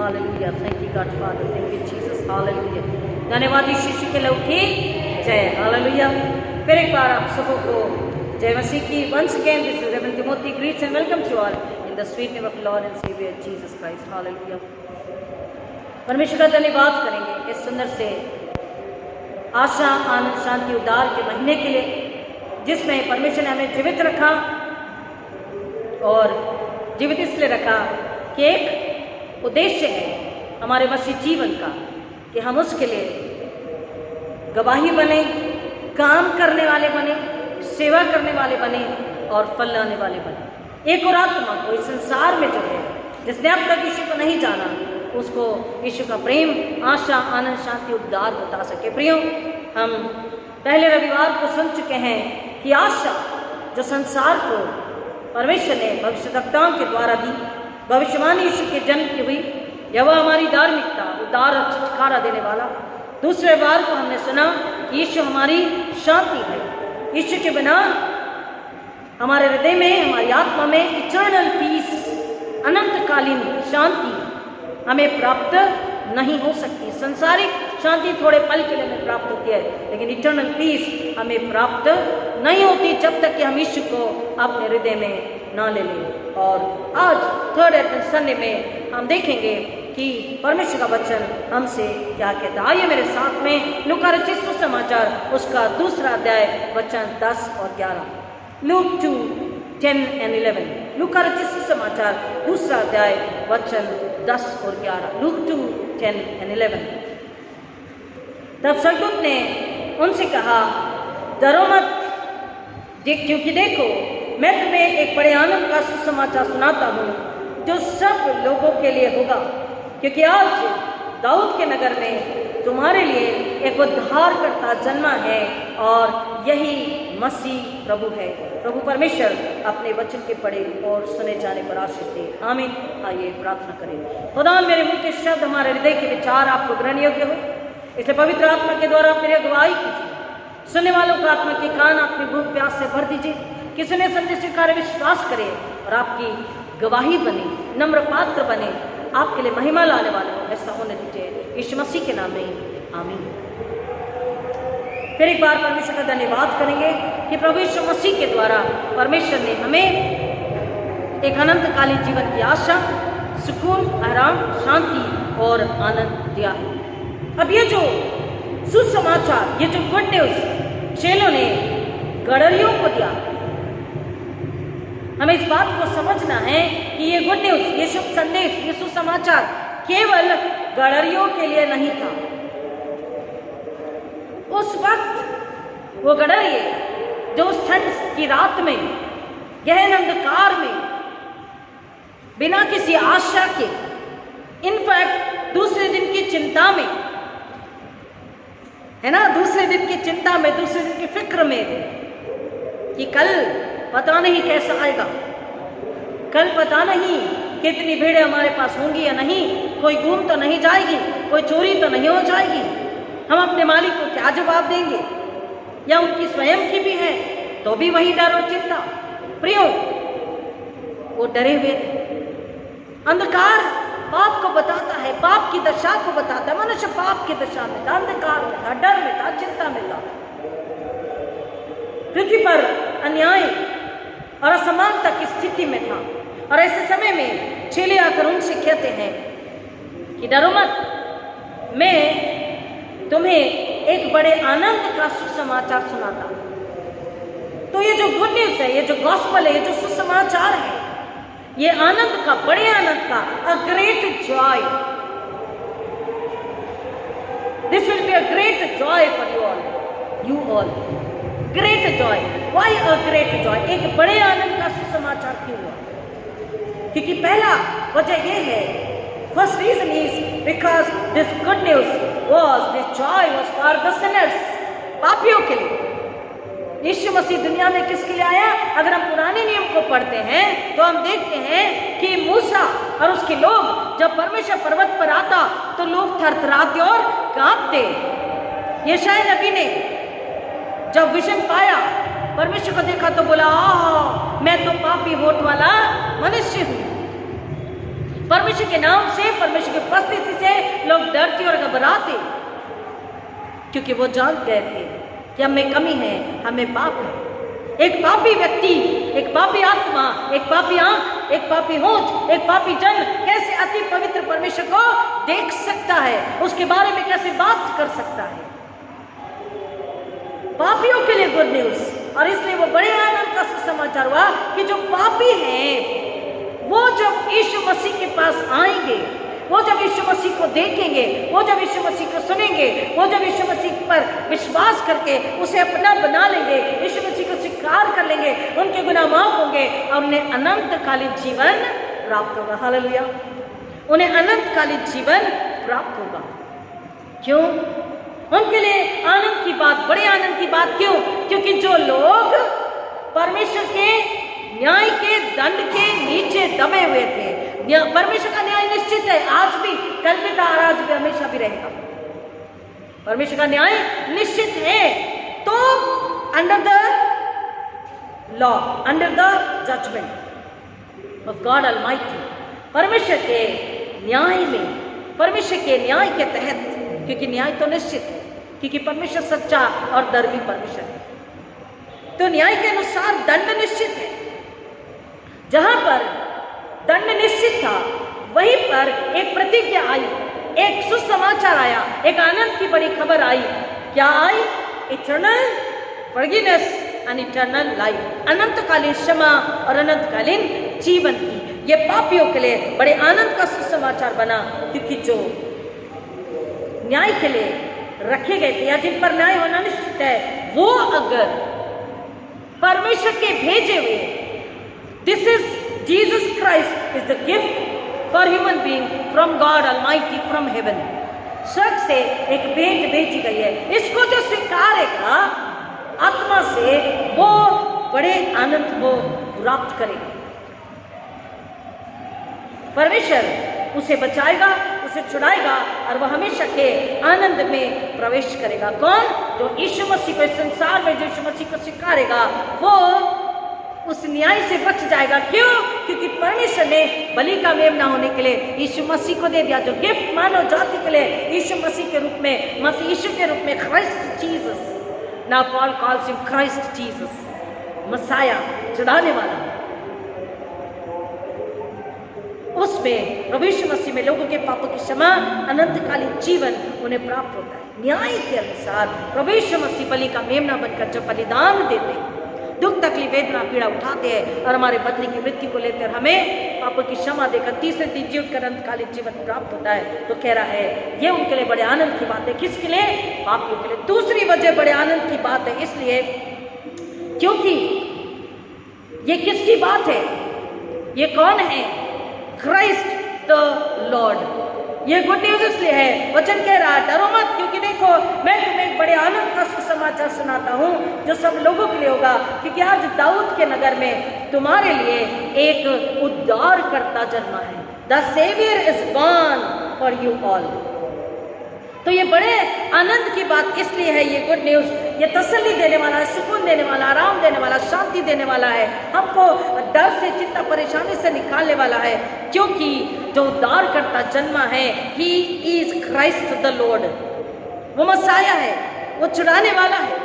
Hallelujah, thank you God father, thank you Jesus, hallelujah. धन्यवाद यीशु के लहू की जय, हालेलुया। फिर एक बार आप सबों को जय मसीह की। Once again this is reverend Timothy greets and welcome to all in the sweet name of lord and saviour Jesus Christ, hallelujah. परमेश्वर का धन्यवाद करेंगे इस सुंदर से आशा आनंद शांति उद्धार के महीने के लिए, जिसमें परमेश्वर ने हमें जीवित रखा, और जीवित इसलिए रखा कि एक उद्देश्य है हमारे मसीह जीवन का कि हम उसके लिए गवाही बने, काम करने वाले बने, सेवा करने वाले बने और फल लाने वाले बने। एक और आत्मा को इस संसार में जो है, जिसने अब तक यीशु को नहीं जाना, उसको यीशु का प्रेम, आशा, आनंद, शांति, उद्धार बता सके। प्रियो, हम पहले रविवार को सुन चुके हैं कि आशा जो संसार को परमेश्वर ने भविष्यद्वक्ताओं के द्वारा दी, भविष्यवाणी यीशु के जन्म की हुई, यह वह हमारी धार्मिकता, उद्धार और छुटकारा देने वाला। दूसरे बार को हमने सुना कि यीशु हमारी शांति है। यीशु के बिना हमारे हृदय में, हमारी आत्मा में इटर्नल पीस, अनंतकालीन शांति हमें प्राप्त नहीं हो सकती। संसारिक शांति थोड़े पल के लिए हमें प्राप्त होती है, लेकिन इटर्नल पीस हमें प्राप्त नहीं होती जब तक कि हम यीशु को अपने हृदय में ना ले लें। और आज थर्ड एडवेंट संडे में हम देखेंगे कि परमेश्वर का वचन हमसे क्या कहता है। आइए मेरे साथ में लूका रचित सुसमाचार उसका दूसरा अध्याय वचन 10 और 11। Look 2:10 and 11। लूका रचित सुसमाचार दूसरा अध्याय वचन 10 और 11। Look 2:10 and 11। तब स्वर्गदूत ने उनसे कहा, डरो मत, क्योंकि देखो मैं तुम्हें एक बड़े आनंद का सुसमाचार सुनाता हूँ, जो सब लोगों के लिए होगा। क्योंकि आज दाऊद के नगर में तुम्हारे लिए एक उद्धारकर्ता जन्मा है, और यही मसीह प्रभु है। प्रभु परमेश्वर अपने वचन के पढ़े और सुने जाने पर आशीष दे, आमीन। आइए प्रार्थना करें। खुदा, मेरे मुंह के शब्द, हमारे हृदय के विचार आपको ग्रहण योग्य हो, इसलिए पवित्र आत्मा के द्वारा मेरी अगुवाई कीजिए। सुनने वालों को आत्मा के कान अपनी भूख प्यास से भर दीजिए, कि सुने समझे स्वीकार विश्वास करे और आपकी गवाही बने, नम्र पात्र बने, आपके लिए महिमा लाने वाले हो। ऐसा होने दीजिए यीशु मसीह के नाम में, आमीन। फिर एक बार परमेश्वर का धन्यवाद करेंगे कि प्रभु यीशु मसीह के द्वारा परमेश्वर ने हमें एक अनंतकालीन जीवन की आशा, सुकून, आराम, शांति और आनंद दिया है। अब ये जो सुसमाचार, ये जो गुड न्यूज चेलों ने गडरियों को दिया, हमें इस बात को समझना है कि ये गुड न्यूज, ये शुभ संदेश, ये सुसमाचार केवल गडरियों के लिए नहीं था। उस वक्त वो गडरिये जो उस ठंड की रात में, गहन अंधकार में, बिना किसी आशा के, इनफैक्ट दूसरे दिन की चिंता में, है ना, दूसरे दिन की चिंता में, दूसरे दिन की फिक्र में कि कल पता नहीं कैसा आएगा, कल पता नहीं कितनी भीड़ें हमारे पास होंगी या नहीं, कोई गुम तो नहीं जाएगी, कोई चोरी तो नहीं हो जाएगी, हम अपने मालिक को क्या जवाब देंगे, या उनकी स्वयं की भी है तो भी वही डर और चिंता। प्रियो, वो डरे हुए थे। अंधकार पाप को बताता है, पाप की दशा को बताता है। मनुष्य पाप की दशा में था, अंधकार में था, डर में था, चिंता में था। पृथ्वी पर अन्याय और असमानता की स्थिति में था, और ऐसे समय में चेले आकर उनसे कहते हैं कि डरो मत, मैं तुम्हें एक बड़े आनंद का सुसमाचार सुनाता हूं। तो ये जो गुड न्यूज है, ये जो गॉस्पल है, ये जो सुसमाचार है, ये आनंद का, बड़े आनंद का, a great Joy, this will be a great Joy for you all. Great Joy, why a great Joy? एक बड़े आनंद का सुसमाचार क्यों हुआ? क्योंकि पहला वजह यह है, first reason is because this good news was, this joy was for the sinners, पापियों के लिए। यीशु मसीह दुनिया में किसके लिए आया? अगर हम पुराने नियम को पढ़ते हैं तो हम देखते हैं कि मूसा और उसके लोग जब परमेश्वर पर्वत पर आता तो लोग थरथराते और कांपते। यशायाह नबी ने जब विजन पाया, परमेश्वर को देखा तो बोला, मैं तो पापी होठ वाला मनुष्य हूं। परमेश्वर के नाम से, परमेश्वर की उपस्थिति से लोग डरते और घबराते, क्योंकि वो जान गए थे कि हमें कमी है, हमें पाप है। एक पापी व्यक्ति, एक पापी आत्मा, एक पापी आंख, एक पापी होंठ, एक पापी जन कैसे अति पवित्र परमेश्वर को देख सकता है, उसके बारे में कैसे बात कर सकता है। पापियों के लिए गुड न्यूज, और इसलिए वो बड़े आनंद का सुसमाचार हुआ कि जो पापी हैं वो जब यीशु मसीह के पास आएंगे, वो जब यीशु मसीह को देखेंगे, वो जब यीशु मसीह को सुनेंगे, वो जब यीशु मसीह पर विश्वास करके उसे अपना बना लेंगे, यीशु मसीह को स्वीकार कर लेंगे, उनके गुनाह माफ होंगे और उन्हें अनंतकालीन जीवन प्राप्त होगा। हालेलुया, उन्हें अनंतकालीन जीवन प्राप्त होगा। क्यों? उनके लिए आनंद की बात, बड़े आनंद की बात क्यों? क्योंकि जो लोग परमेश्वर के न्याय के दंड के नीचे दबे हुए थे, परमेश्वर का न्याय निश्चित है, आज भी, कल भी था और आज भी, हमेशा भी रहेगा। परमेश्वर का न्याय निश्चित है। तो under the law, under the judgement of God almighty, परमेश्वर के न्याय में, परमेश्वर के न्याय के तहत, क्योंकि न्याय तो निश्चित है, क्योंकि परमेश्वर सच्चा और धर्मी परमेश्वर है, तो न्याय के अनुसार दंड निश्चित है। जहां पर दंड निश्चित था, वहीं पर एक प्रतिज्ञा आई, एक सुसमाचार आया, एक आनंद की बड़ी खबर आई। क्या आई? Eternal forgiveness and eternal life, अनंतकालीन क्षमा और अनंतकालीन जीवन की। ये पापियों के लिए बड़े आनंद का सुसमाचार बना, क्योंकि जो न्याय के लिए रखे गए थे या जिन पर न्याय होना निश्चित है, वो अगर परमेश्वर के भेजे हुए, this is Jesus Christ is the gift for human being from God Almighty from heaven. स्वर्ग से एक भेंट भेजी गई है, इसको जो स्वीकारेगा आत्मा से, वो बड़े आनंद को प्राप्त करेगा। परमेश्वर उसे बचाएगा, उसे छुड़ाएगा और वह हमेशा के आनंद में प्रवेश करेगा। कौन? जो यीशु मसीह को, इस संसार में जो यीशु मसीह को स्वीकारेगा, वो उस न्याय से बच जाएगा। क्यों? क्योंकि परमेश्वर ने बलि का मेमना होने के लिए यीशु मसीह को दे दिया, जो गिफ्ट मानव जाति के लिए यीशु मसीह के रूप में, मसीह यीशु के रूप में, Christ Jesus, now Paul calls him Christ Jesus, messiah, छुड़ाने वाला। उसमें प्रभु यीशु मसीह में लोगों के पापों की क्षमा, अनंतकालीन जीवन उन्हें प्राप्त होता है। न्याय के अनुसार प्रभु यीशु मसीह बलि का मेमना बनकर जो बलिदान देते हैं, दुख तकलीफ वेदना पीड़ा उठाते हैं और हमारे बदले की मृत्यु को लेकर हमें पापों की क्षमा देकर तीसरे दिन जीव कर अनंतकालीन जीवन प्राप्त होता है। तो कह रहा है ये उनके लिए बड़े आनंद की बात है। किसके लिए? पापियों के लिए। दूसरी वजह बड़े आनंद की बात है इसलिए क्योंकि ये किसकी बात है? ये कौन है? Christ the Lord. ये गुड न्यूज इसलिए है, वचन कह रहा है डरो मत, क्योंकि देखो मैं तुम्हें एक बड़े आनंद का सुसमाचार सुनाता हूँ जो सब लोगों के लिए होगा, क्योंकि आज दाऊद के नगर में तुम्हारे लिए एक उद्धारकर्ता जन्मा है। The saviour is born for you all. तो ये बड़े आनंद की बात इसलिए है, ये गुड न्यूज, ये तसल्ली देने वाला है, सुकून देने वाला, आराम देने वाला, शांति देने वाला है, हमको डर से, चिंता परेशानी से निकालने वाला है, क्योंकि जो उद्धारकर्ता जन्मा है, he is Christ the Lord. वो मसाया है, वो छुड़ाने वाला है,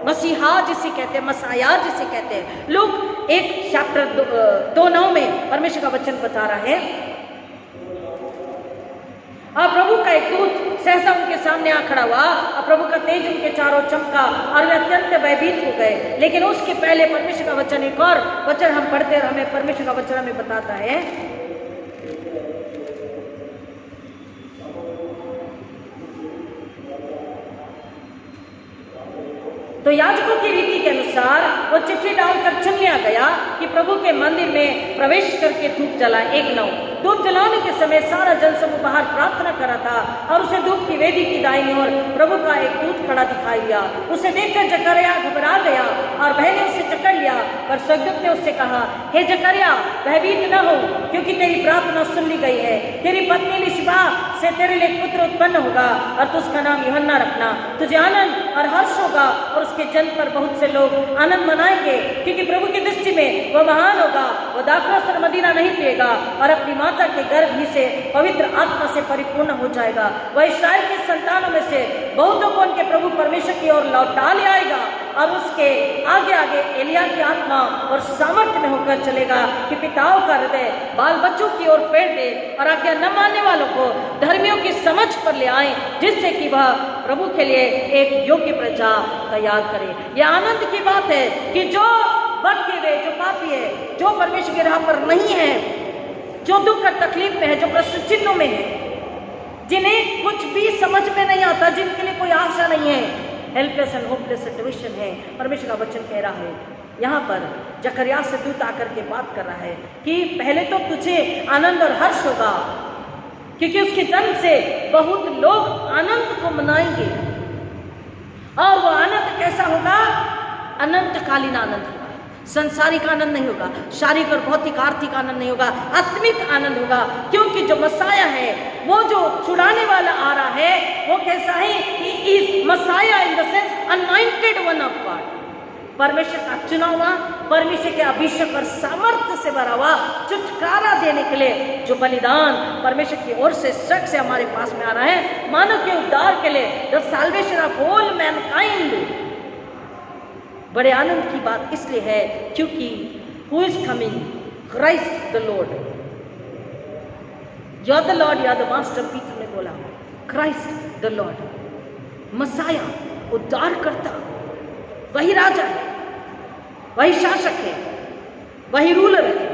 मसीहा जिसे कहते हैं, मसाया जिसे कहते हैं। लूक 1:2-9 में परमेश्वर का वचन बता रहा है, और प्रभु का एक दूत सहसा उनके सामने आ खड़ा हुआ और प्रभु का तेज उनके चारों चमका और वे अत्यंत भयभीत हो गए। लेकिन उसके पहले परमेश्वर का वचन, एक और वचन हम पढ़ते हैं, हमें परमेश्वर का वचन हमें बताता है, तो याजकों की रीति के अनुसार वो चिट्ठी डालकर चुन लिया गया कि प्रभु के मंदिर में प्रवेश करके धूप जलाए। 1:9 धूप जलाने के समय सारा जनसमूह बाहर प्रार्थना कर रहा था और उसे धूप की वेदी की दाहिनी ओर प्रभु का एक दूत खड़ा दिखाई दिया। उसे देखकर जकरिया घबरा गया और भय ने उसे जकड़ लिया, पर स्वर्गदूत ने उससे कहा, हे जकरिया भयभीत न हो, क्योंकि तेरी प्रार्थना सुन ली गई है। तेरी पत्नी एलीशिबा से तेरे लिए एक पुत्र उत्पन्न होगा और तू उसका नाम यूहन्ना रखना। तुझे आनंद और हर्ष होगा और उसके जन्म पर बहुत से लोग आनंद मनाएंगे, क्योंकि प्रभु की दृष्टि में वह महान होगा। वह दाखरस और मदिरा नहीं पिएगा और अपनी माता के गर्भ ही से पवित्र आत्मा से परिपूर्ण हो जाएगा। वह इस्राएल के संतानों में से बहुतों को उनके प्रभु परमेश्वर की ओर लौटा ले आएगा और उसके आगे आगे एलिया की आत्मा और सामर्थ्य में होकर चलेगा कि पिताओं का हृदय बाल बच्चों की ओर फेर दे और आज्ञा न मानने वालों को धर्मियों की समझ पर ले आए, जिससे कि वह प्रभु के लिए एक योग्य प्रजा तैयार करे। यह आनंद की बात है कि जो भटके हुए, जो पापी है, जो परमेश्वर की राह पर नहीं है, जो दुख और तकलीफ में है, जो प्रश्न चिन्हों में है, जिन्हें कुछ भी समझ में नहीं आता, जिनके लिए कोई आशा नहीं है, हेल्पलेस एंड होपलेस सिचुएशन है, परमेश्वर का वचन कह रहा है यहाँ पर जकरिया से दूत आकर के बात कर रहा है कि पहले तो तुझे आनंद और हर्ष होगा, क्योंकि उसके जन्म से बहुत लोग आनंद को मनाएंगे। और वो आनंद कैसा होगा? अनंतकालीन आनंद होगा, संसारिक आनंद नहीं होगा, शारीरिक और भौतिक आर्थिक आनंद नहीं होगा, आत्मिक आनंद होगा। क्योंकि जो मसाया है, वो जो छुड़ाने वाला आ रहा है, वो कैसा है? He is messiah in the sense anointed one of God, परमेश्वर का चुना हुआ, परमेश्वर के अभिषेक और सामर्थ्य से भरा हुआ, छुटकारा देने के लिए जो बलिदान परमेश्वर की ओर से शक से हमारे पास में आ रहा है, मानव के उद्धार के लिए, the salvation of whole mankind. बड़े आनंद की बात इसलिए है क्योंकि who is coming? Christ the lord. You are the lord, you are the master, Peter ने बोला। क्राइस्ट द लॉर्ड, मसाया, उद्धार करता, वही राजा है, वही शासक है, वही रूलर है,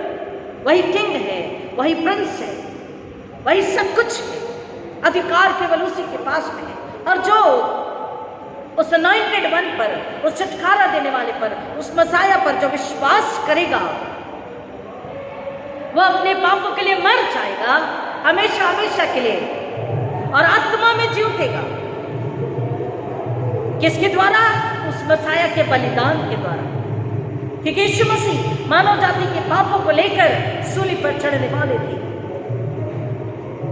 वही किंग है, वही प्रिंस है, वही सब कुछ है। अधिकार केवल उसी के पास में है। और जो उस अनॉइंटेड वन पर, उस छुटकारा देने वाले पर, उस मसाया पर जो विश्वास करेगा, वह अपने पापों के लिए मर जाएगा हमेशा हमेशा के लिए और आत्मा में जी उठेगा। किसके द्वारा? उस मसाया के बलिदान के द्वारा। क्योंकि यीशु मसीह मानव जाति के पापों को लेकर सूली पर चढ़ने वाले थे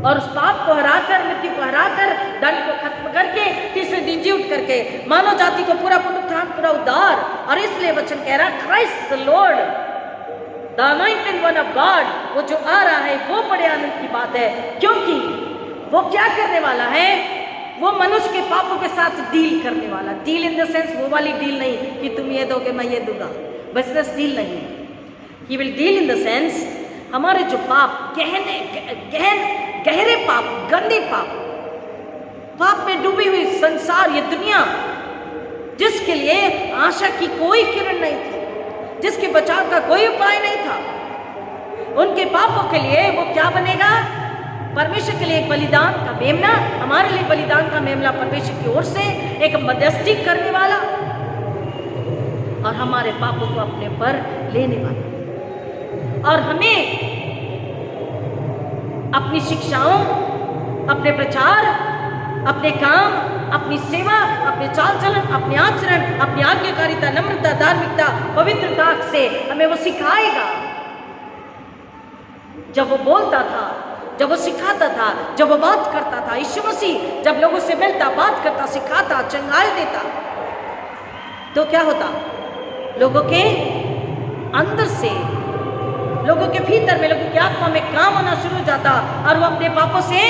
और उस पाप को हराकर, मृत्यु को हराकर, दंड को खत्म करके तीसरे दिन जी उठ करके मानव जाति को पूरा पुनरुत्थान, पूरा उद्धार। और इसलिए वचन कह रहा है Christ the Lord, the anointed one of God, वो जो आ रहा है वो बड़े आनंद की बात है। क्योंकि वो क्या करने वाला है? वो मनुष्य के पापों के साथ डील करने वाला। डील इन द सेंस वो वाली डील नहीं कि तुम ये दोगे मैं ये दूंगा, बिजनेस डील नहीं। He will deal in the sense हमारे जो पाप, गहरे पाप, गंदे पाप में डूबी हुई संसार, ये दुनिया जिसके लिए आशा की कोई किरण नहीं थी, जिसके बचाव का कोई उपाय नहीं था, उनके पापों के लिए वो क्या बनेगा? परमेश्वर के लिए एक बलिदान का मेमना, हमारे लिए बलिदान का मेमना परमेश्वर की ओर से एक मध्यस्थी करने वाला और हमारे पापों को अपने पर लेने वाला। और हमें अपनी शिक्षाओं, अपने प्रचार, अपने काम, अपनी सेवा, अपने चाल चलन, अपने आचरण, अपनी आज्ञाकारिता, नम्रता, धार्मिकता, पवित्रता से हमें वो सिखाएगा। जब वो बोलता था, जब वो सिखाता था, जब वो बात करता था, यीशु मसीह जब लोगों से मिलता, बात करता, सिखाता, चंगाई देता, तो क्या होता? लोगों के अंदर से, लोगों के भीतर में, लोगों की आत्मा में काम होना शुरू हो जाता और वो अपने पापों से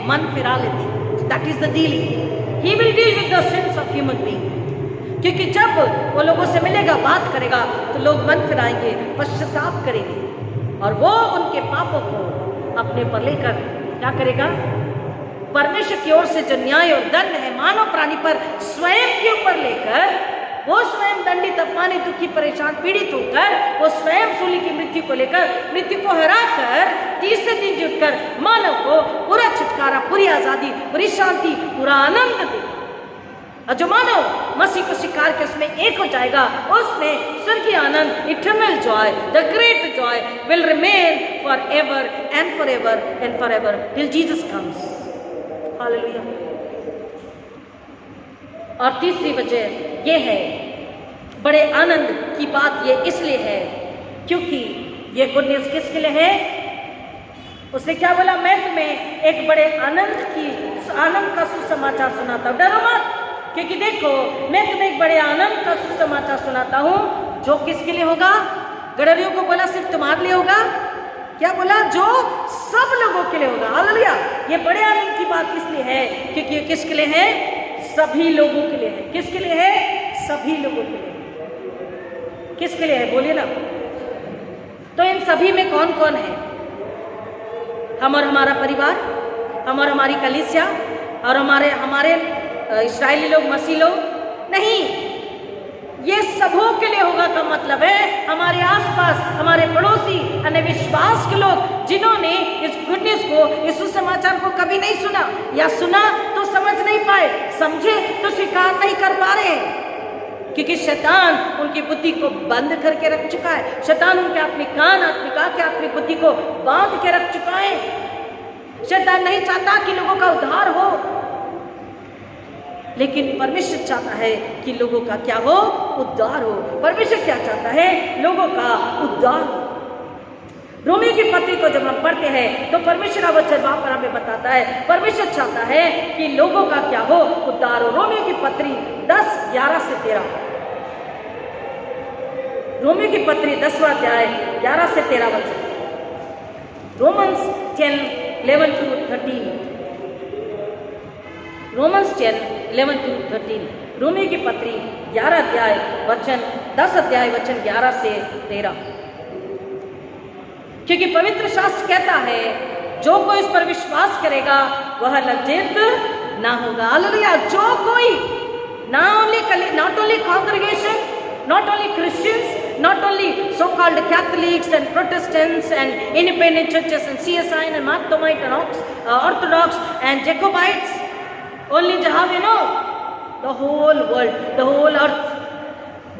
मन फिरा लेते। That is the dealing. He will deal with the sins of human being. क्योंकि जब वो लोगों से मिलेगा, बात करेगा, तो लोग मन फिराएंगे, पश्चाताप करेंगे और वो उनके पापों को अपने पर लेकर क्या करेगा? परमेश्वर की ओर से जो न्याय और दंड है मानव प्राणी पर स्वयं के ऊपर लेकर, वो स्वयं दंडित, अपमानित, दुखी, परेशान, पीड़ित होकर वो स्वयं सूली की मृत्यु को लेकर, मृत्यु को हराकर तीसरे दिन जुटकर मानव को पूरा छुटकारा, पूरी आजादी, पूरी शांति, पूरा आनंद देगा। और जो मानव मसीह को स्वीकार के उसमें एक हो जाएगा, उसमें स्वर्गीय आनंद, eternal joy, the great joy will remain for ever and for ever till Jesus comes. Hallelujah. और तीसरी वजह यह है, बड़े आनंद की बात ये इसलिए है क्योंकि ये गुड न्यूज़ किसके लिए है? उसने क्या बोला? मैं तुम्हें एक बड़े आनंद का सुसमाचार सुनाता हूँ। डरो मत, क्योंकि देखो मैं तुम्हें एक बड़े आनंद का सुसमाचार सुनाता हूँ, जो किसके लिए होगा? गडरियों को बोला सिर्फ तुम्हारे लिए होगा? क्या बोला? जो सब लोगों के लिए होगा। हालेलुया। ये बड़े आनंद की बात इसलिए है क्योंकि ये किसके लिए है? सभी लोगों के लिए है। किसके लिए है? सभी लोगों के लिए। किसके लिए है? बोलिए ना। तो इन सभी में कौन कौन है? हम और हमारा परिवार, हम और हमारी कलीसिया, और हमारे इस्राएली लोग, मसीह लोग? नहीं, ये सबों के लिए होगा का मतलब है हमारे आसपास, हमारे पड़ोसी, अन्य विश्वास के लोग जिन्होंने इस गुड न्यूज़ को, इस सुसमाचार को कभी नहीं सुना, या सुना तो समझ नहीं पाए, समझे तो स्वीकार नहीं कर पा रहे हैं, क्योंकि शैतान उनकी बुद्धि को बंद करके रख चुका है। शैतान उनके अपने कान, अपनी बुद्धि को बांध के रख चुका है। शैतान नहीं चाहता कि लोगों का उद्धार हो, लेकिन परमेश्वर चाहता है कि लोगों का क्या हो? उद्धार हो। परमेश्वर क्या चाहता है? लोगों का उद्धार हो। रोमियो की पत्री को जब हम पढ़ते हैं तो परमेश्वर का वचन वहां पर हमें बताता है, परमेश्वर चाहता है कि लोगों का क्या हो? उद्धार हो। रोमियो की पत्री 10:11 से 13। रोमियो की पत्री 10वां अध्याय 11 से 13 वचन। रोमन्स 10:11-13। रोमन्स 10:11-13। रोमियो की पत्री 11 अध्याय वचन 10 अध्याय वचन 11 से 13। क्योंकि पवित्र शास्त्र कहता है, जो कोई इस पर विश्वास करेगा वह लज्जित ना होगा। हालेलुया। जो कोई, not only congregation, not only Christians, not only so-called Catholics and Protestants and independent churches and CSI and Marthomite and Orthodox and Jacobites, only Jehovah, you know, the whole world, the whole earth.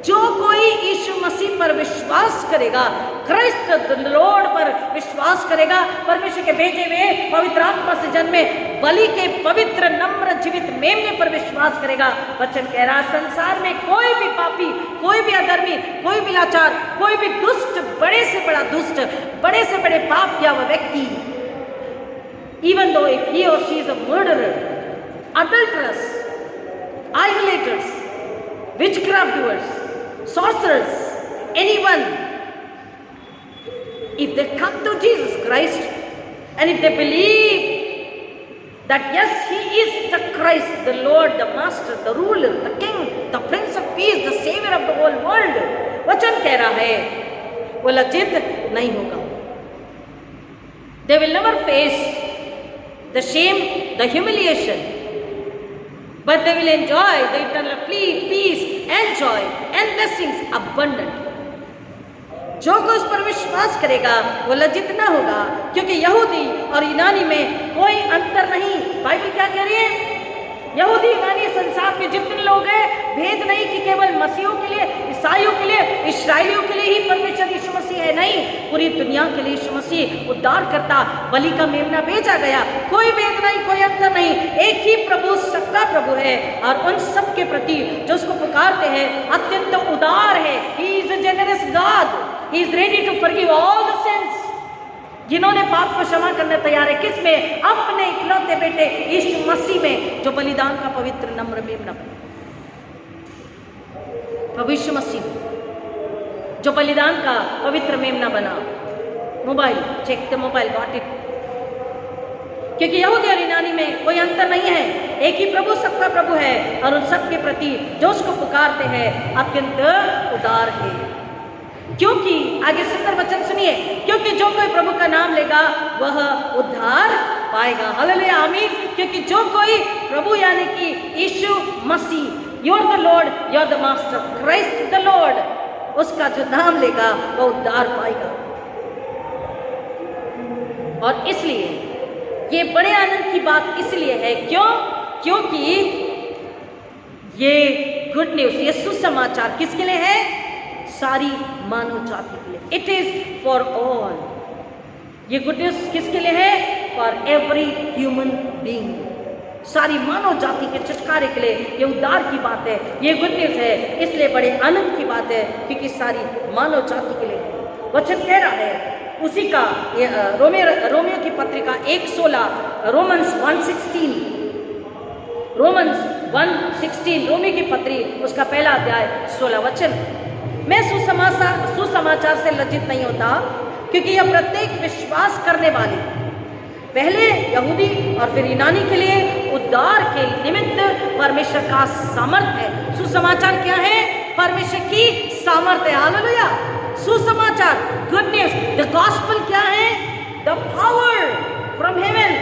जो कोई यीशु मसीह पर विश्वास करेगा, Christ the Lord पर विश्वास करेगा, परमेश्वर के भेजे हुए पवित्र आत्मा से जन्मे बलि के पवित्र नम्र जीवित मेमने पर विश्वास करेगा, वचन कह रहा, संसार में कोई भी पापी, कोई भी अधर्मी, कोई भी लाचार, कोई भी दुष्ट, बड़े से बड़ा दुष्ट, बड़े से बड़े पाप किया हुआ व्यक्ति, even though if he or she is a murderer, adulterers, idolaters, witchcraft doers, sorcerers, anyone, if they come to Jesus Christ and if they believe that yes, he is the Christ, the Lord, the Master, the Ruler, the King, the Prince of Peace, the Savior of the whole world, वचन कह रहा है वो लज्जित नहीं होगा। They will never face the shame, the humiliation, but they will enjoy the eternal peace and joy and blessings abundant. जो कोई उस पर विश्वास करेगा वो लज्जित ना होगा, क्योंकि यहूदी और यूनानी में कोई अंतर नहीं। बाइबल क्या कह रही है? यहूदी यूनानी संसार में जितने लोग हैं, भेद नहीं कि केवल मसीहों के लिए, ईसाइयों के लिए, इस्राएलियों के लिए ही परमेश्वर यीशु मसीह है, नहीं, पूरी दुनिया के लिए यीशु मसीह उद्धार करता बलि का मेमना भेजा गया। कोई भेद नहीं, कोई अंतर नहीं, एक ही प्रभु, सबका प्रभु है, और उन सब के प्रति जो उसको पुकारते हैं अत्यंत उदार है। He is a generous God, he is ready to forgive all the sins. जिन्होंने पाप को क्षमा करने तैयार है, किसमें? अपने इकलौते बेटे यीशु मसीह में, जो बलिदान का पवित्र नम्र मेमना बना। प्रभु यीशु मसीह जो बलिदान का पवित्र मेमना बना। Mobile check the mobile, got it. क्योंकि यहूदी और यूनानी में कोई अंतर नहीं है, एक ही प्रभु, सबका प्रभु है, और उन सब के प्रति जो उसको पुकारते हैं अत्यंत उदार है। क्योंकि आगे सुंदर वचन सुनिए, क्योंकि जो कोई प्रभु का नाम लेगा वह उद्धार पाएगा। हालेलुया, आमीन। क्योंकि जो कोई प्रभु यानी कि यीशु मसीह, you are the lord, you are the master, Christ the lord, उसका जो नाम लेगा वह उद्धार पाएगा। और इसलिए ये बड़े आनंद की बात इसलिए है, क्यों? क्योंकि ये गुड न्यूज, ये सुसमाचार किसके लिए है? सारी मानव जाति के लिए। It is for all. ये गुड न्यूज किसके लिए है? फॉर एवरी ह्यूमन बीइंग, सारी मानव जाति के छुटकारे के लिए ये उद्धार की बात है, ये गुड न्यूज है। इसलिए बड़े आनंद की बात है क्योंकि सारी मानव जाति के लिए। वचन कह रहा है उसी का रोमियो की पत्रिका 1:16, रोमन्स 1:16, रोमन्स 1:16, रोमियो की पत्री उसका पहला अध्याय 16 वचन। मैं सुसमाचार से लज्जित नहीं होता, क्योंकि यह प्रत्येक विश्वास करने वाले, पहले यहूदी और फिर यूनानी के लिए उद्धार के निमित्त परमेश्वर का सामर्थ्य है। सुसमाचार क्या है? परमेश्वर की सामर्थ्य है। हालेलुया। सुसमाचार, गुड न्यूज, द गॉस्पेल क्या है? The power from heaven,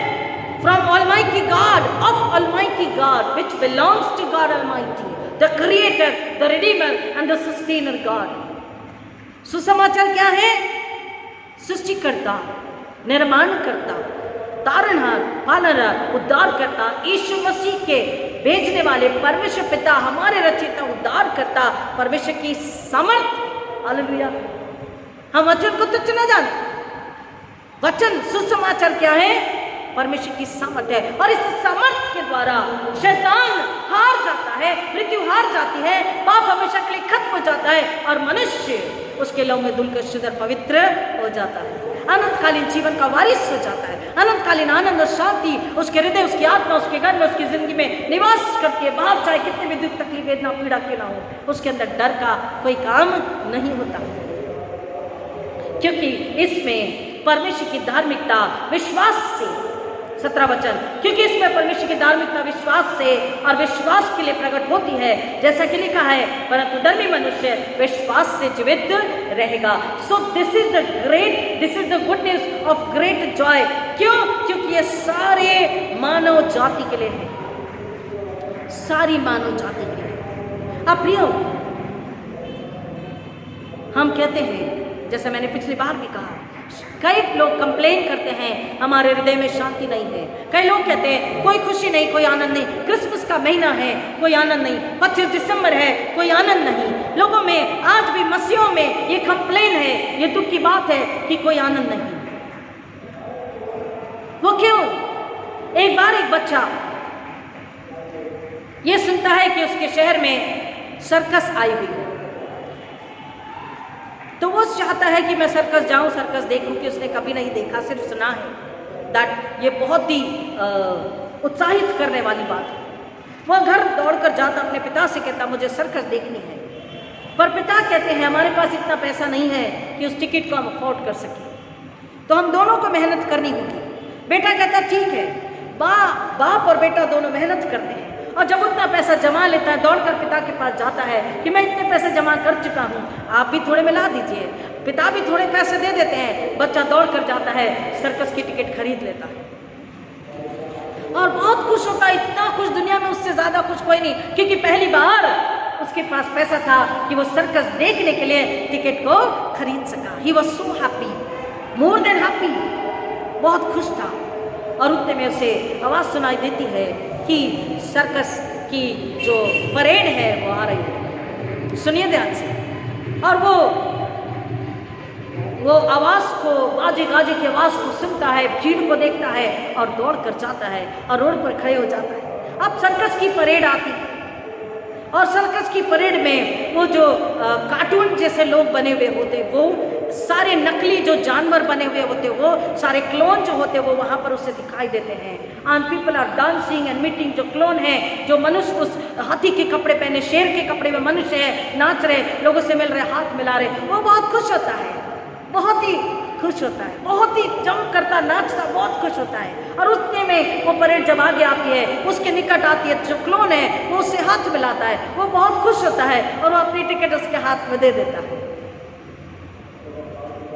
from almighty God, of almighty God, which belongs to God almighty, the creator, the redeemer and the sustainer God. सुसमाचार क्या है? सृष्टिकर्ता, निर्माणकर्ता, तारणहार, पालनहार, उद्धारकर्ता, यीशु मसीह के भेजने वाले परमेश्वर पिता, हमारे रचयिता, उद्धारकर्ता, परमेश्वर की सामर्थ। हालेलुया। हम वचन को तुच्छ न जाने। वचन सुसमाचार क्या है? परमेश्वर की सामर्थ है, और इस सामर्थ के द्वारा शैतान हार जाता है, मृत्यु हार जाती है, पाप हमेशा के लिए खत्म हो जाता है, और मनुष्य उसके लहू में धुलकर शुद्ध और पवित्र हो जाता है, अनंतकालीन जीवन का वारिस हो जाता है। अनंतकालीन आनंद और शांति उसके हृदय, उसकी आत्मा, उसके घर में, उसकी जिंदगी में निवास करती है। बाहर चाहे कितने भी दुख, तकलीफ, वेदना, पीड़ा क्यों ना हो, उसके अंदर डर का कोई काम नहीं होता, क्योंकि इसमें परमेश्वर की धार्मिकता विश्वास से, 17 वचन, क्योंकि इसमें परमेश्वर की धार्मिकता विश्वास से और विश्वास के लिए प्रकट होती है, जैसा कि लिखा है, परंतु धर्मी मनुष्य विश्वास से जीवित रहेगा। So this is the good news of great Joy. क्यों? क्योंकि ये सारे मानव जाति के लिए है, सारी मानव जाति के लिए। अब प्रियो, हम कहते हैं, जैसे मैंने पिछली बार भी कहा, कई लोग कंप्लेन करते हैं हमारे हृदय में शांति नहीं है। कई लोग कहते हैं कोई खुशी नहीं, कोई आनंद नहीं, क्रिसमस का महीना है, कोई आनंद नहीं, 25 दिसंबर है, कोई आनंद नहीं। लोगों में आज भी, मसीहों में ये कंप्लेन है, ये दुख की बात है कि कोई आनंद नहीं। वो क्यों? एक बार एक बच्चा ये सुनता है कि उसके शहर में सर्कस आई हुई है, तो वो चाहता है कि मैं सर्कस जाऊं, सर्कस देखूं, कि उसने कभी नहीं देखा, सिर्फ सुना है। दैट ये बहुत ही उत्साहित करने वाली बात है। वह घर दौड़कर जाता, अपने पिता से कहता मुझे सर्कस देखनी है, पर पिता कहते हैं हमारे पास इतना पैसा नहीं है कि उस टिकट को हम अफोर्ड कर सकें, तो हम दोनों को मेहनत करनी होगी। बेटा कहता ठीक है। बाप और बेटा दोनों मेहनत करते हैं, और जब उतना पैसा जमा लेता है, दौड़कर पिता के पास जाता है कि मैं इतने पैसे जमा कर चुका हूँ, आप भी थोड़े मिला दीजिए। पिता भी थोड़े पैसे दे देते हैं, बच्चा दौड़कर जाता है, सर्कस की टिकट खरीद लेता है और बहुत खुश होता है। इतना खुश दुनिया में उससे ज्यादा खुश कोई नहीं, क्योंकि पहली बार उसके पास पैसा था कि वो सर्कस देखने के लिए टिकट को खरीद सका। He was so happy, more than happy, बहुत खुश था। और उतने में उसे आवाज सुनाई देती है कि सर्कस की जो परेड है वो आ रही है। सुनिए ध्यान से। और वो आवाज को, बाजे गाजे की आवाज को सुनता है, भीड़ को देखता है और दौड़ कर जाता है और रोड पर खड़े हो जाता है। अब सर्कस की परेड आती है, और सर्कस की परेड में वो जो कार्टून जैसे लोग बने हुए होते, वो सारे नकली जो जानवर बने हुए होते, वो सारे क्लोन जो होते, वो वहाँ पर उसे दिखाई देते हैं। And people are dancing and meeting. जो क्लोन है, जो मनुष्य उस हाथी के कपड़े पहने, शेर के कपड़े में मनुष्य है, नाच रहे, लोगों से मिल रहे, हाथ मिला रहे, वो बहुत खुश होता है, बहुत ही खुश होता है, बहुत ही जंप करता, नाचता, बहुत खुश होता है। और उतने में वो परेड जब आगे आती है, उसके निकट आती है, जो क्लोन है वो उससे हाथ मिलाता है, वो बहुत खुश होता है और वो अपनी टिकट उसके हाथ में दे देता है।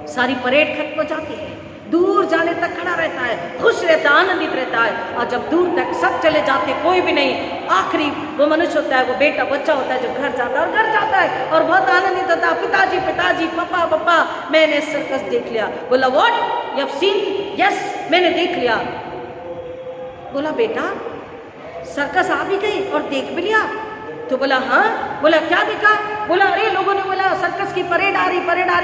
सारी परेड खत्म हो जाती है, दूर जाने तक खड़ा रहता है, खुश रहता है, आनंदित रहता है। और जब दूर तक सब चले जाते, कोई भी नहीं, आखिरी वो मनुष्य होता है, वो बेटा बच्चा होता है जो घर जाता है, और घर जाता है और बहुत आनंदित होता है। पिताजी पिताजी, पापा पापा, मैंने सर्कस देख लिया। बोला what you have seen? Yes, मैंने देख लिया। बोला बेटा सर्कस आ भी गई और देख भी लिया? तो बोला हाँ। बोला क्या देखा? बोला अरे लोगों ने बोला सर्कस की परेड आ रही,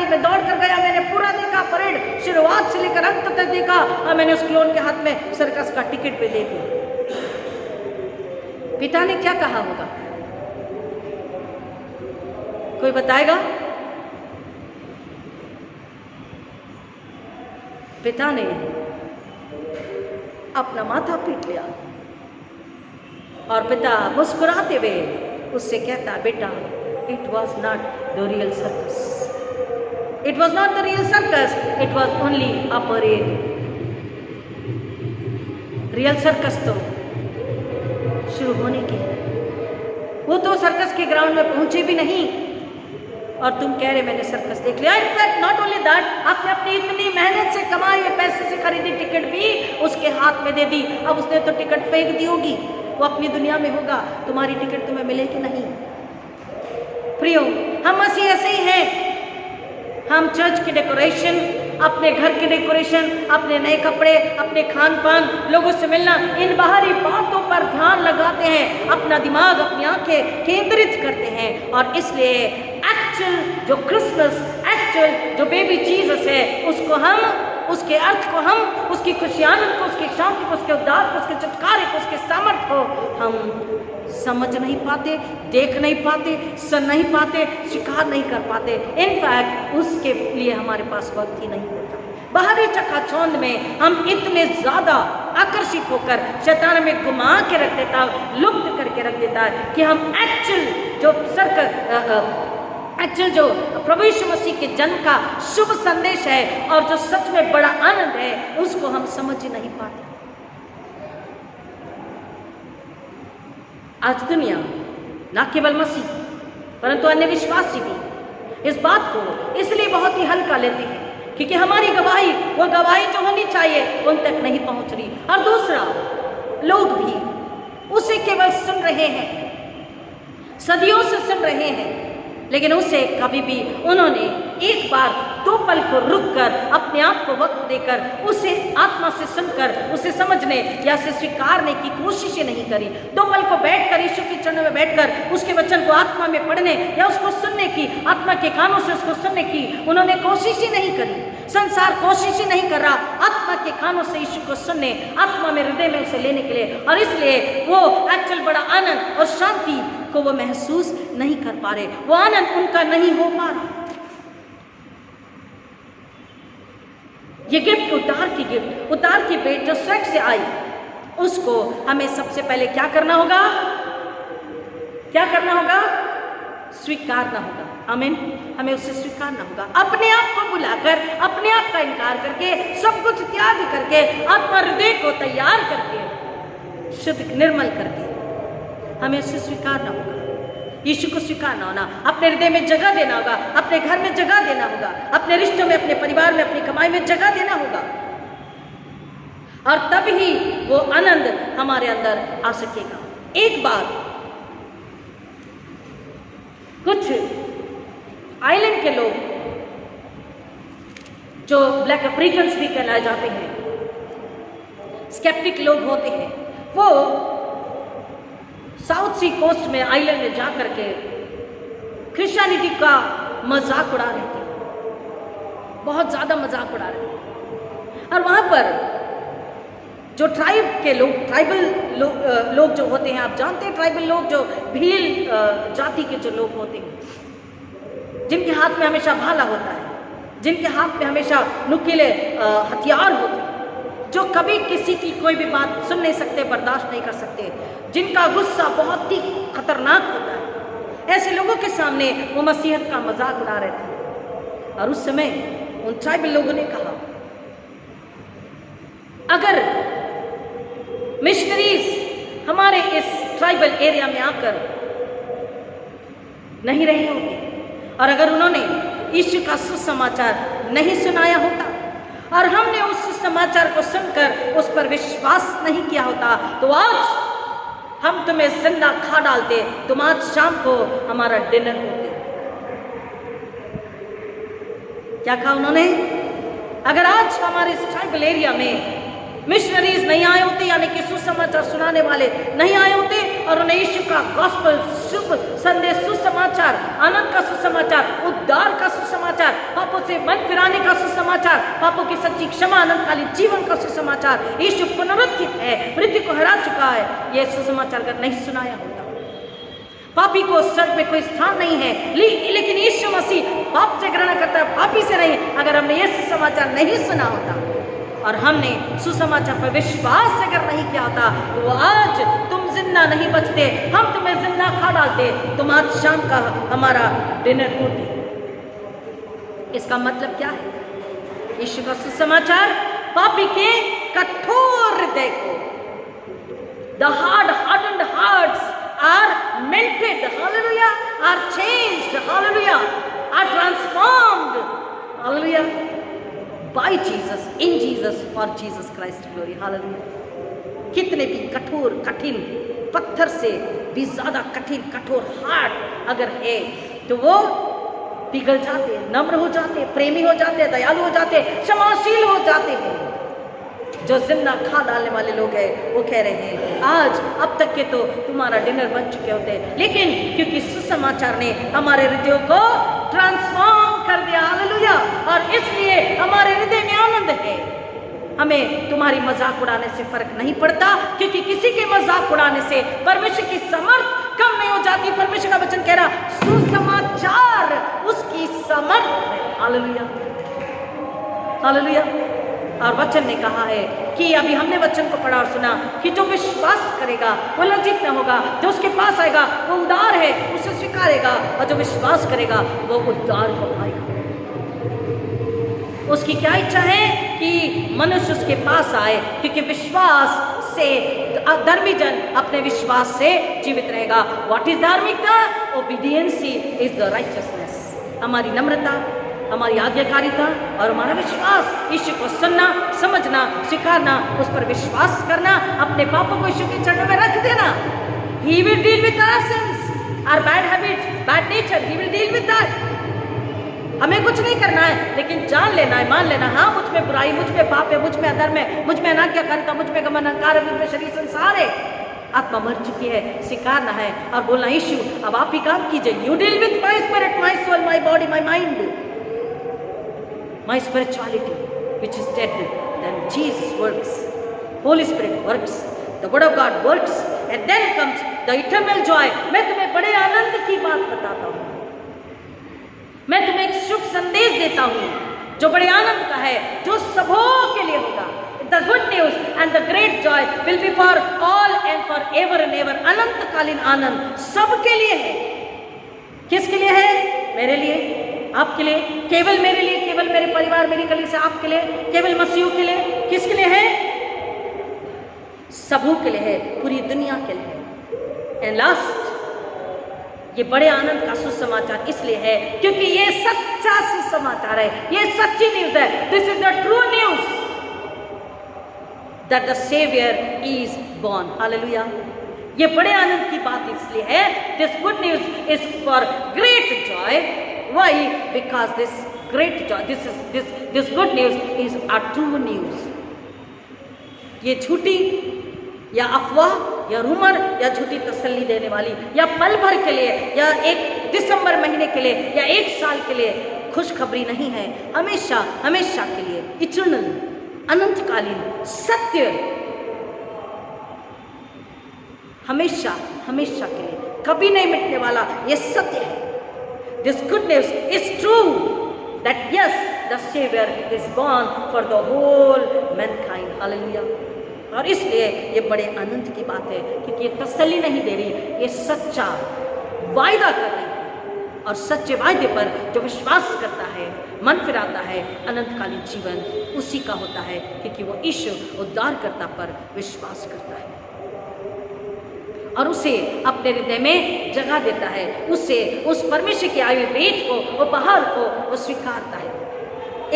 मैं दौड़ कर गया, मैंने पूरा देखा, परेड शुरुआत से लेकर अंत तक देखा, और मैंने उस क्लोन के हाथ में सर्कस का टिकट पे दे दिया। पिता ने क्या कहा होगा? कोई बताएगा? पिता ने अपना माथा पीट लिया और पिता मुस्कुराते हुए उससे कहता, बेटा, it was not the real circus, it was not the real circus, it was only a parade. Real circus तो शुरू होने की, वो तो सर्कस के ग्राउंड में पहुंचे भी नहीं और तुम कह रहे मैंने सर्कस देख लिया। इनफैक्ट नॉट ओनली दैट, आपने अपनी इतनी मेहनत से कमाए हुए पैसे से खरीदी टिकट भी उसके हाथ में दे दी। अब उसने तो टिकट फेंक दी होगी, वो अपनी दुनिया में होगा, तुम्हारी टिकट तुम्हें मिलेगी नहीं। प्रियो, हम मसीह ऐसे ही हैं। हम चर्च की डेकोरेशन, अपने घर की डेकोरेशन, अपने नए कपड़े, अपने खान पान, लोगों से मिलना, इन बाहरी बातों पर ध्यान लगाते हैं, अपना दिमाग, अपनी आंखें केंद्रित करते हैं और इसलिए एक्चुअल जो क्रिसमस, एक्चुअल जो बेबी जीसस है, उसको हम, उसके अर्थ को हम, उसकी खुशियानत को, उसकी शांति को, उसके उद्धार को, उसके छुटकारे को, उसके सामर्थ को हम समझ नहीं पाते, देख नहीं पाते, सुन नहीं पाते, स्वीकार नहीं कर पाते। इनफैक्ट उसके लिए हमारे पास वक्त ही नहीं होता। बाहरी चकाचौंध में हम इतने ज़्यादा आकर्षित होकर शैतान हमें घुमा के रख देता है, लुप्त करके रख देता है कि हम एक्चुअल जो प्रभु यीशु मसीह के जन्म का शुभ संदेश है और जो सच में बड़ा आनंद है, उसको हम समझ ही नहीं पाते। आज दुनिया, न केवल मसीह परंतु अन्य विश्वासी भी इस बात को इसलिए बहुत ही हल्का लेते हैं क्योंकि हमारी गवाही, वो गवाही जो होनी चाहिए, उन तक नहीं पहुंच रही। और दूसरा, लोग भी उसे केवल सुन रहे हैं, सदियों से सुन रहे हैं, लेकिन उसे कभी भी उन्होंने एक बार दो पल को रुककर, अपने आप को वक्त देकर, उसे आत्मा से सुनकर, उसे समझने या उसे स्वीकारने की कोशिश ही नहीं करी। दो पल को बैठकर, यीशु के चरणों में बैठकर उसके वचन को आत्मा में पढ़ने या उसको सुनने की, आत्मा के कानों से उसको सुनने की उन्होंने कोशिश ही नहीं करी। संसार कोशिश ही नहीं कर रहा आत्मा के कानों से यीशु को सुनने, आत्मा में, हृदय में उसे लेने के लिए, और इसलिए वो एक्चुअल बड़ा आनंद और शांति को वो महसूस नहीं कर पा रहे, वो आनंद उनका नहीं हो पा रहा। ये गिफ्ट, उद्धार की गिफ्ट, उद्धार की भेंट जो स्वर्ग से आई, उसको हमें सबसे पहले क्या करना होगा? क्या करना होगा? स्वीकारना होगा। आमीन। हमें उसे स्वीकारना होगा, अपने आप को बुलाकर, अपने आप का इनकार करके, सब कुछ त्याग करके, आत्मा हृदय को तैयार करके, शुद्ध निर्मल करके हमें उसे स्वीकारना होगा। यीशु को स्वीकारना होना, अपने हृदय में जगह देना होगा, अपने घर में जगह देना होगा, अपने रिश्तों में, अपने परिवार में, अपनी कमाई में जगह देना होगा, और तब ही वो आनंद हमारे अंदर आ सकेगा। एक बार कुछ आइलैंड के लोग, जो ब्लैक अफ्रीकन्स भी कहलाए जाते हैं, स्केप्टिक लोग होते हैं, वो साउथ सी कोस्ट में, आइलैंड में जाकर के क्रिश्चियनिटी का मजाक उड़ा रहे थे, बहुत ज्यादा मजाक उड़ा रहे थे। और वहां पर जो ट्राइब के लोग, ट्राइबल लोग जो होते हैं, आप जानते हैं ट्राइबल लोग जो भील जाति के जो लोग होते हैं, जिनके हाथ में हमेशा भाला होता है, जिनके हाथ में हमेशा नुकीले हथियार होते हैं, जो कभी किसी की कोई भी बात सुन नहीं सकते, बर्दाश्त नहीं कर सकते, जिनका गुस्सा बहुत ही खतरनाक होता है, ऐसे लोगों के सामने वो मसीहत का मजाक उड़ा रहे थे। और उस समय उन ट्राइबल लोगों ने कहा, अगर मिशनरीज हमारे इस ट्राइबल एरिया में आकर नहीं रहे होंगे, और अगर उन्होंने यीशु का सुसमाचार नहीं सुनाया होता, और हमने उस समाचार को सुनकर उस पर विश्वास नहीं किया होता, तो आज हम तुम्हें जिंदा खा डालते, तुम आज शाम को हमारा डिनर होते। क्या कहा उन्होंने? अगर आज हमारे इस ट्राइबल एरिया में मिशनरीज नहीं आए होते, यानी कि सुसमाचार सुनाने वाले नहीं आए होते, और उन्हें यीशु का गॉस्पेल, शुभ संदेश, सुसमाचार, आनंद का सुसमाचार, उद्धार का सुसमाचार, पापों से मन फिराने का सुसमाचार, पापों की सच्ची क्षमा, अनंतकालीन जीवन का सुसमाचार, यीशु पुनरुत्थित है, मृत्यु को हरा चुका है, यह सुसमाचार अगर नहीं सुनाया होता, पापी को स्वर्ग में कोई स्थान नहीं है, लेकिन यीशु मसीह पाप से घृणा करता है, पापी से नहीं, अगर हमने यह सुसमाचार नहीं सुना होता, और हमने सुसमाचार पर विश्वास अगर नहीं किया होता तो वो आज तुम जिंदा नहीं बचते, हम तुम्हें जिंदा खा डालते, तुम आज शाम का हमारा डिनर होती। इसका मतलब क्या है? यीशु का सुसमाचार पापी के कठोर हृदय को, the hardened hearts are melted, hallelujah, are changed, hallelujah, are transformed, hallelujah, by Jesus, in Jesus, for Jesus Christ glory, hallelujah। कितने भी कठोर कठिन पत्थर से भी ज्यादा कठिन कठोर हार्ट अगर है तो वो पिघल जाते, नम्र हो जाते, प्रेमी हो जाते, दयालु हो जाते, क्षमाशील हो जाते हैं। जो जिंदा खा डालने वाले लोग हैं वो कह रहे हैं आज अब तक के तो तुम्हारा डिनर बन चुके होते, लेकिन क्योंकि सुसमाचार ने हमारे हृदयों को ट्रांसफॉर्म कर दिया, हालेलुया, और इसलिए हमारे हृदय में आनंद है। हमें तुम्हारी मजाक उड़ाने से फर्क नहीं पड़ता, क्योंकि किसी के मजाक उड़ाने से परमेश्वर की समर्थ कम नहीं हो जाती। परमेश्वर का वचन कह रहा सुसमाचार उसकी समर्थ है, हालेलुया, हालेलुया। और वचन ने कहा है कि अभी हमने वचन को पढ़ा और सुना कि जो विश्वास करेगा वो लज्जित न होगा, जो उसके पास आएगा वो उदार है, उसे स्वीकारेगा, और जो विश्वास करेगा वो उद्धार को पाएगा। उसकी क्या इच्छा है कि मनुष्य उसके पास आए, क्योंकि विश्वास से धर्मी जन अपने विश्वास से जीवित रहेगा। व्हाट इज धार्मिकता? ओबीडियंसी इज द राइचियसनेस। हमारी नम्रता, हमारी आज्ञाकारिता और हमारा विश्वास, यीशु को सुनना, समझना, स्वीकारना, उस पर विश्वास करना, अपने पापों को यीशु के चरणों में रख देना। He will deal with our sins, our bad habits, bad nature. He will deal with that. हमें कुछ नहीं करना है, लेकिन जान लेना है, मान लेना, हाँ मुझ में बुराई, मुझ में पाप है, मुझ में अधर्म है, मुझ में अनाज्ञाकारिता, मुझ में गमन अहंकार है, मुझ में शरीर संसार है, आत्मा मर चुकी है। स्वीकारना है और बोलना यीशु अब आप ही काम कीजिए। You deal with my spirit, my soul, my body, my mind, my spirituality which is dead, then Jesus works, Holy Spirit works, the word of God works, and then comes the eternal joy। मैं तुम्हें बड़े आनंद की बात बताता हूँ, मैं तुम्हें एक शुभ संदेश देता हूँ जो बड़े आनंद का है, जो सबों के लिए होगा। The good news and the great joy will be for all and for ever and ever। अनंतकालीन आनंद सबके लिए है। किसके लिए है? मेरे लिए, आपके लिए, केवल मेरे लिए, केवल मेरे परिवार, मेरी कलीसिया, आपके लिए, केवल मसीहों के लिए। किसके लिए है? सबों के लिए है, पूरी दुनिया के लिए है। एंड लास्ट, ये बड़े आनंद का सुसमाचार इसलिए है क्योंकि ये सच्चा सुसमाचार है, ये सच्ची न्यूज है। This is the true news that the saviour is born, hallelujah. ये बड़े आनंद की बात इसलिए है, this good news is for great joy. Why? Because this great joy, this good news is a true news। ये झूठी या अफवाह या रूमर या झूठी तसल्ली देने वाली या पल भर के लिए या एक दिसंबर महीने के लिए या एक साल के लिए खुशखबरी नहीं है, हमेशा हमेशा के लिए इटर्नल, अनंतकालीन सत्य, हमेशा हमेशा के लिए कभी नहीं मिटने वाला ये सत्य है। This good news is true that yes, the Savior is born for the whole mankind, hallelujah। और इसलिए ये बड़े आनंद की बात है, क्योंकि ये तसल्ली नहीं दे रही, ये सच्चा वायदा कर रही है, और सच्चे वायदे पर जो विश्वास करता है, मन फिराता है, अनंतकालीन जीवन उसी का होता है, क्योंकि वो ईश्वर उद्धारकर्ता पर विश्वास करता है और उसे अपने हृदय में जगह देता है, उसे उस परमेश्वर के आयु भेंट को, उपहार को वो स्वीकारता है।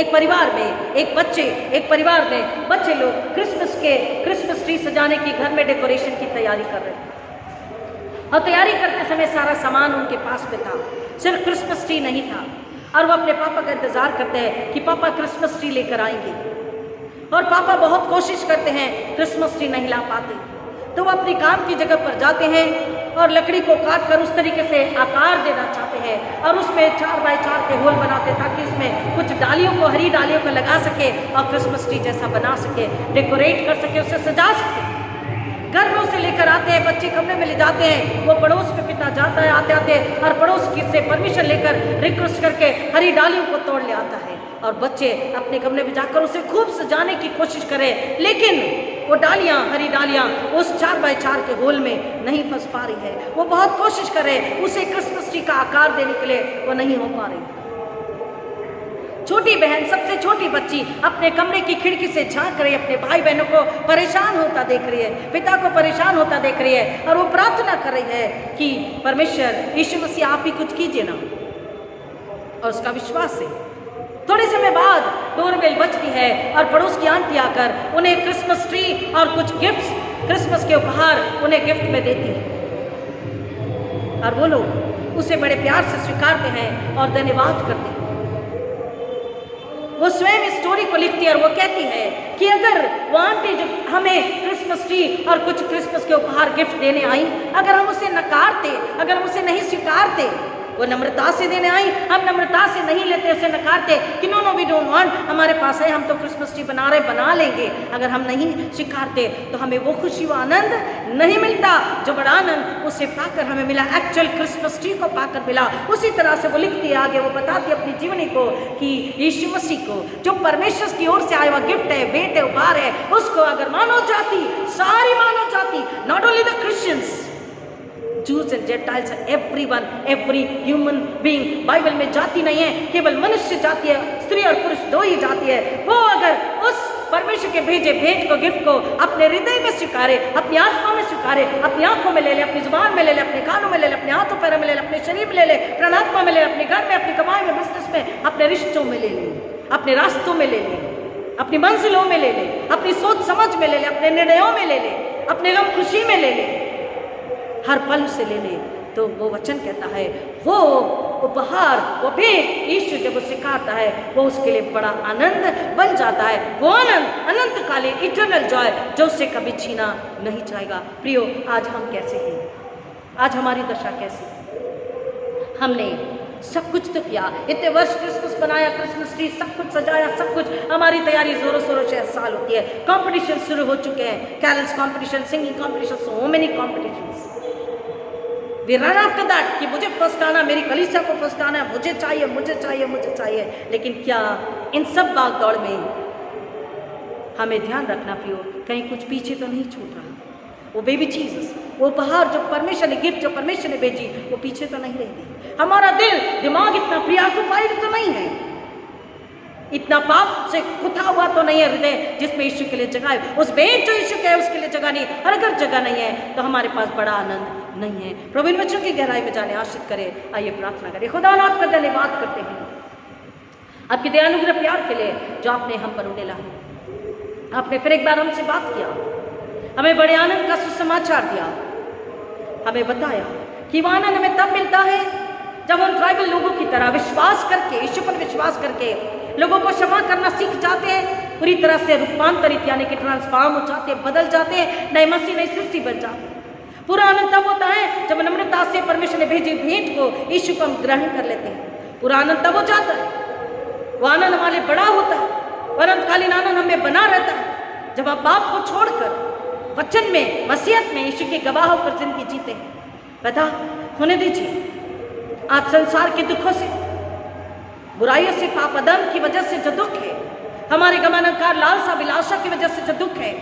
एक परिवार में एक परिवार में बच्चे लोग क्रिसमस ट्री सजाने की, घर में डेकोरेशन की तैयारी कर रहे थे, और तैयारी करते समय सारा सामान उनके पास में था, सिर्फ क्रिसमस ट्री नहीं था, और वो अपने पापा का इंतजार करते हैं कि पापा क्रिसमस ट्री लेकर आएंगे, और पापा बहुत कोशिश करते हैं, क्रिसमस ट्री नहीं ला पाते, तो वो अपनी काम की जगह पर जाते हैं और लकड़ी को काट कर उस तरीके से आकार देना चाहते हैं, और उसमें 4 बाय 4 के होल बनाते ताकि उसमें कुछ डालियों को, हरी डालियों को लगा सके और क्रिसमस ट्री जैसा बना सके, डेकोरेट कर सके, उसे सजा सके। घर में उसे लेकर आते हैं, बच्चे कमरे में ले जाते हैं, वो पड़ोस में पिता जाता है आते आते, और पड़ोस की से परमिशन लेकर रिक्वेस्ट करके हरी डालियों को तोड़ ले आता है, और बच्चे अपने कमरे में जाकर उसे खूब सजाने की कोशिश करें, लेकिन वो डालियाँ, हरी डालियाँ उस 4x4 के होल में नहीं फंस पा रही है। वो बहुत कोशिश कर रहे हैं उसे क्रिसमस ट्री का आकार देने के लिए, वो नहीं हो पा रही। छोटी बहन, सबसे छोटी बच्ची अपने कमरे की खिड़की से झांक रही है, अपने भाई बहनों को परेशान होता देख रही है, पिता को परेशान होता देख रही है, और वो प्रार्थना कर रही है कि परमेश्वर यीशु मसीह आप ही कुछ कीजिए ना। और उसका विश्वास है। थोड़े समय बाद डोरबेल बजती है और पड़ोस की आंटी आकर उन्हें क्रिसमस ट्री और कुछ गिफ्ट्स, क्रिसमस के उपहार उन्हें गिफ्ट में देती है, और वो लोग उसे बड़े प्यार से स्वीकारते हैं और धन्यवाद करते हैं। वो स्वयं इस स्टोरी को लिखती है और वो कहती है कि अगर वो आंटी जो हमें क्रिसमस ट्री और कुछ क्रिसमस के उपहार गिफ्ट देने आई, अगर हम उसे नकारते, अगर हम उसे नहीं स्वीकारते, वो नम्रता से देने आई, हम नम्रता से नहीं लेते, उसे नकारते कि नो वी डोंट वांट, हमारे पास है, हम तो क्रिसमस ट्री बना रहे, बना लेंगे, अगर हम नहीं स्वीकारते तो हमें वो खुशी, वो आनंद नहीं मिलता जो बड़ा आनंद उसे पाकर हमें मिला, एक्चुअल क्रिसमस ट्री को पाकर मिला। उसी तरह से वो लिखती है आगे, वो बताती है अपनी जीवनी को कि यीशु मसीह को जो परमेश्वर की ओर से आया हुआ गिफ्ट है, भेंट है, उपहार है, उसको अगर मानव जाति, सारी मानव जाति, not only the Christians, Jews and Gentiles, everyone, every human being, Bible में जाति नहीं है, केवल मनुष्य जाति है, स्त्री और पुरुष दो ही जाति है, वो अगर उस परमेश्वर के भेजे भेंट को, गिफ्ट को अपने हृदय में स्वीकारे, अपनी आत्मा में स्वीकारे, अपनी आंखों में ले ले, अपनी जुबान में ले ले, अपने कानों में ले ले, अपने हाथों पैरों में ले ले, अपने शरीर में ले ले, प्राणात्मा में ले ले, अपने घर में, अपनी कमाई में, बिजनेस में, अपने रिश्तों में ले ले, अपने रास्तों में ले ले, अपनी मंजिलों में ले ले, अपनी सोच समझ में ले ले, अपने निर्णयों में ले ले, अपने गम खुशी में ले ले, हर पल से ले ले, तो वो वचन कहता है वो उपहार, वो भेंट यीशु जब उसे खाता है, वो उसके लिए बड़ा आनंद बन जाता है। वो आनंद अनंतकालीन, इटर्नल जॉय, जो उससे कभी छीना नहीं जाएगा। प्रियो, आज हम कैसे हैं? आज हमारी दशा कैसी? हमने सब कुछ तो किया, इतने वर्ष क्रिसमस बनाया, क्रिसमस ट्री, सब कुछ सजाया, सब कुछ, हमारी तैयारी जोरों शोरों से साल होती है, कंपटीशन शुरू हो चुके हैं, carols competition, singing competition, so many competitions, we run after that कि मुझे फर्स्ट आना, मेरी कलीसिया को फर्स्ट आना है, मुझे चाहिए, मुझे चाहिए, मुझे चाहिए। लेकिन क्या इन सब भाग दौड़ में हमें ध्यान रखना पियो, कहीं कुछ पीछे तो नहीं छूट रहा? वो बेबी जीसस, वो उपहार जो परमेश्वर ने, गिफ्ट जो परमेश्वर ने भेजी, वो पीछे तो नहीं रहती? हमारा दिल दिमाग इतना प्रियाकुपाइड तो नहीं है, इतना पाप से कुथा हुआ तो नहीं है हृदय जिसमें यीशु के लिए जगह है, उस भेंट जो यीशु के है उसके लिए जगह नहीं। और अगर जगह नहीं है तो हमारे पास बड़ा आनंद नहीं है। प्रभु इन बच्चों की गहराई में जाने आशीष करे। आइए प्रार्थना करें। खुदा आपका धन्यवाद करते हैं आपके दयानुग्रह प्यार के लिए जो आपने हम पर उड़ेला है। आपने फिर एक बार हमसे बात किया, हमें बड़े आनंद का सुसमाचार दिया, हमें बताया कि वह आनंद हमें तब मिलता है जब हम ट्राइबल लोगों की तरह विश्वास करके, यीशु पर विश्वास करके लोगों को क्षमा करना सीख जाते हैं, पूरी तरह से रूपांतरित यानी कि ट्रांसफॉर्म हो जाते हैं, बदल जाते हैं, नए मसीह नई सृष्टि बन जाते हैं। पूरा आनंद तब होता है जब नम्रता से परमेश्वर ने भेजी भेंट को, यीशु को हम ग्रहण कर लेते हैं। पूरा आनंद तब हो जाता है, वो आनंद हमारे बड़ा होता है, अनंतकालीन आनंद हमें बना रहता है जब आप पाप को छोड़कर वचन में, वसीयत में यीशु के गवाह होकर जिंदगी जीते हैं। पता होने दीजिए आज संसार के दुखों से, बुराइयों से, पाप अदम की वजह से जो दुख है, हमारे गमनाकार लालसा विलासा की वजह से जो दुख है,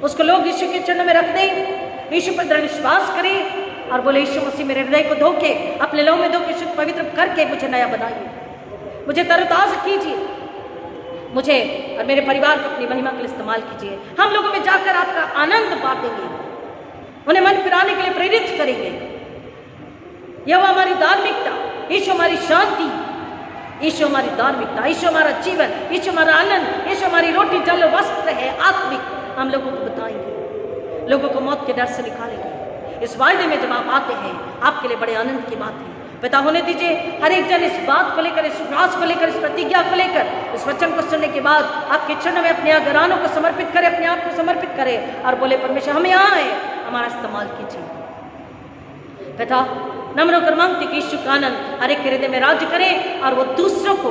उसको लोग यीशु के चरणों में रख दें, यीशु पर दृढ़ विश्वास करें और बोले यीशु मसीह मेरे हृदय को धो के, अपने लहू में धो के, शुद्ध पवित्र करके मुझे नया बनाइए, मुझे तरोताजा कीजिए, मुझे और मेरे परिवार को अपनी महिमा के लिए इस्तेमाल कीजिए। हम लोगों में जाकर आपका आनंद बांटेंगे, उन्हें मन फिराने के लिए प्रेरित करेंगे। यह वो हमारी धार्मिकता, यीशु हमारी शांति, यीशु हमारी धार्मिकता, यीशु हमारा जीवन, यीशु हमारा आनंद, यीशु हमारी रोटी जल वस्त्र है आत्मिक, हम लोगों को बताएंगे, लोगों को मौत के डर से निकालेंगे। इस वायदे में जब आप आते हैं, आपके लिए बड़े आनंद की बात है। पता होने दीजिए हर एक जन इस बात को लेकर, इस विश्वास को लेकर, इस प्रतिज्ञा को लेकर, इस वचन को सुनने के बाद आपके चरणों में अपने घरानों को समर्पित करे, अपने आप को समर्पित करे और बोले परमेश्वर हम यहाँ है, हमारा इस्तेमाल कीजिए। पिता नम्र होकर मांगते कि यीशु का आनंद हर एक हृदय में राज्य करे और वो दूसरों को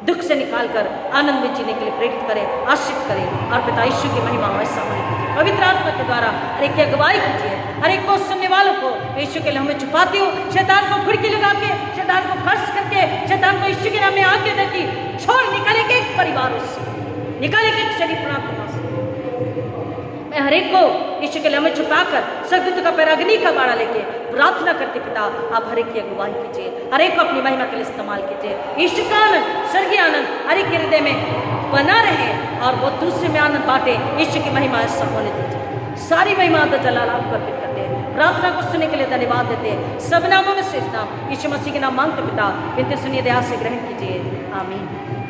दुख से निकालकर आनंद में जीने के लिए प्रेरित करे, आश्रित करे। और पिता यीशु की महिमा वैसा होने कीजिए, पवित्र आत्मा के द्वारा हर एक की अगुवाई कीजिए, हर एक को सुनने वालों को यीशु के लिए हमें छुपाती हो, शैतान को घुड़की लगा के, शैतान को खर्च करके, शैतान को यीशु के नाम में आके देती छोड़, निकाले के एक परिवार से, निकाले के एक शरीर प्रार्थना से। मैं हर एक को यीशु के लिए हमें छुपाकर स्वर्गदूत का पैर अग्नि का बाड़ा लेके प्रार्थना करते पिता आप हर एक की अगुवाई कीजिए, हर एक को अपनी महिमा के लिए इस्तेमाल कीजिए। यीशु का आनंद, स्वर्गीय आनंद हर एक के हृदय में बना रहे और वो दूसरे में आनंद बांटे। यीशु की महिमा ऐसा होने दीजिए। सारी महिमा तो जलाल आपको अर्पित करते हैं, प्रार्थना को सुनने के लिए धन्यवाद देते हैं। सब नामों में श्रेष्ठ नाम यीशु मसीह के नाम मांगते पिता, विनती सुनिए, दया से ग्रहण कीजिए, आमीन।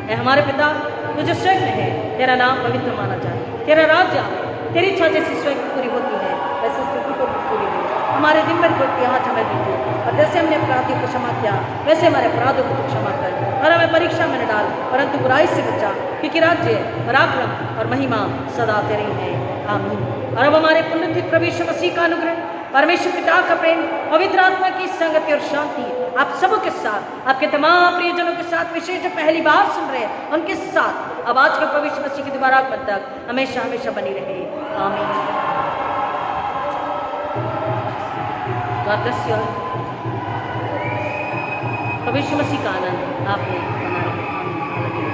ऐ हमारे पिता तू जो स्वर्ग में है, तेरा नाम पवित्र माना जाए, तेरा राज्य आए, तेरी इच्छा जैसी स्वर्ग में पूरी होती है वैसे पृथ्वी को पूरी हो। हमारे दिन भर की रोटी आज हमें दीजिए, और जैसे हमने अपराधियों को क्षमा किया वैसे हमारे अपराधों को क्षमा कर, और हमें परीक्षा में न डाल परंतु बुराई से बचा, क्योंकि राज्य, पराक्रम और महिमा सदा तेरी है, आमीन। और अब हमारे पुण्यतित प्रभु यीशु मसीह का अनुग्रह, परमेश्वर पिता का प्रेम, पवित्र आत्मा की संगति और शांति आप सबों के साथ, आपके तमाम प्रियजनों के साथ, विशेष जो पहली बार सुन रहे हैं उनके साथ अब आज के प्रभु यीशु मसीह की दोबारा आगमन तक हमेशा हमेशा बनी रहे, आमीन। God bless you all। प्रभु यीशु मसीह का आनंद आप में बना रहे, आमीन।